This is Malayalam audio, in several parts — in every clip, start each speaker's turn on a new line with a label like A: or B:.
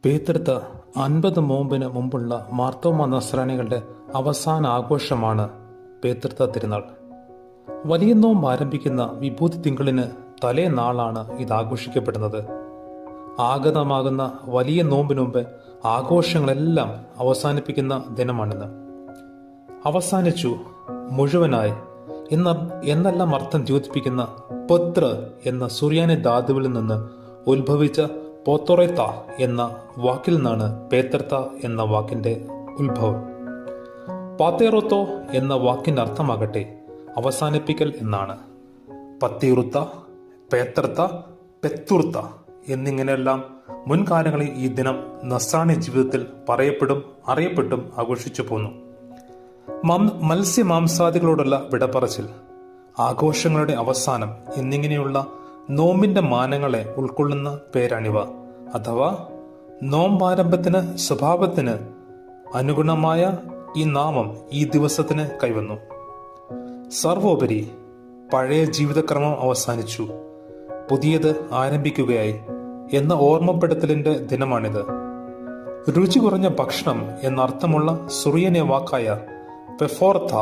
A: പേതൃത്വ 50 നോമ്പിന് മുമ്പുള്ള മാർത്തോമാ നസ്രാണികളുടെ അവസാന ആഘോഷമാണ് പേതൃത്വ തിരുനാൾ. വലിയ നോമ്പ് ആരംഭിക്കുന്ന വിഭൂതി തിങ്കളിന് തലേ നാളാണ് ഇത് ആഘോഷിക്കപ്പെടുന്നത്. ആഗതമാകുന്ന വലിയ നോമ്പിന് മുമ്പ് ആഘോഷങ്ങളെല്ലാം അവസാനിപ്പിക്കുന്ന ദിനമാണിന്ന്. അവസാനിച്ചു, മുഴുവനായി എന്നെല്ലാം അർത്ഥം ദ്യോതിപ്പിക്കുന്ന പത്ര എന്ന സുറിയാനി ധാതുവിൽ നിന്ന് ഉത്ഭവിച്ച പോത്തോറേത്ത എന്ന വാക്കിൽ നിന്നാണ് പേതൃത്വ എന്ന വാക്കിന്റെ ഉത്ഭവം. പാത്തേറോത്തോ എന്ന വാക്കിന്റെ അർത്ഥമാകട്ടെ അവസാനിപ്പിക്കൽ എന്നാണ്. പത്തീറുത്ത, പേതൃത്വ, പെത്തുർത്ത എന്നിങ്ങനെയെല്ലാം മുൻകാലങ്ങളിൽ ഈ ദിനം നസ്രാണി ജീവിതത്തിൽ അറിയപ്പെട്ടും ആഘോഷിച്ചു പോന്നു. മത്സ്യമാംസാദികളോടുള്ള വിടപറച്ചിൽ, ആഘോഷങ്ങളുടെ അവസാനം എന്നിങ്ങനെയുള്ള നോമ്പിന്റെ മാനങ്ങളെ ഉൾക്കൊള്ളുന്ന പേരാണിവ. അഥവാ നോമ്പാരംഭത്തിന് സ്വഭാവത്തിന് അനുഗുണമായ ഈ നാമം ഈ ദിവസത്തിന് കൈവന്നു. സർവോപരി പഴയ ജീവിതക്രമം അവസാനിച്ചു, പുതിയത് ആരംഭിക്കുകയായി എന്ന ഓർമ്മപ്പെടുത്തലിന്റെ ദിനമാണിത്. രുചി കുറഞ്ഞ ഭക്ഷണം എന്നർത്ഥമുള്ള സുറിയനെ വാക്കായ പെഫോർത്ത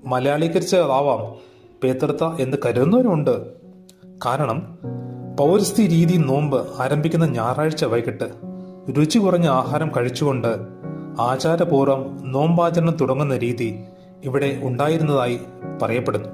A: മലയാളീകരിച്ചതാവാം പേതൃത്വ എന്ന് കരുതുന്നവരുണ്ട്. കാരണം പൗരസ്ത്യ രീതി നോമ്പ് ആരംഭിക്കുന്ന ഞായറാഴ്ച വൈകിട്ട് രുചി കുറഞ്ഞ ആഹാരം കഴിച്ചുകൊണ്ട് ആചാരപൂർവ്വം നോമ്പാചരണം തുടങ്ങുന്ന രീതി ഇവിടെ ഉണ്ടായിരുന്നതായി പറയപ്പെടുന്നു.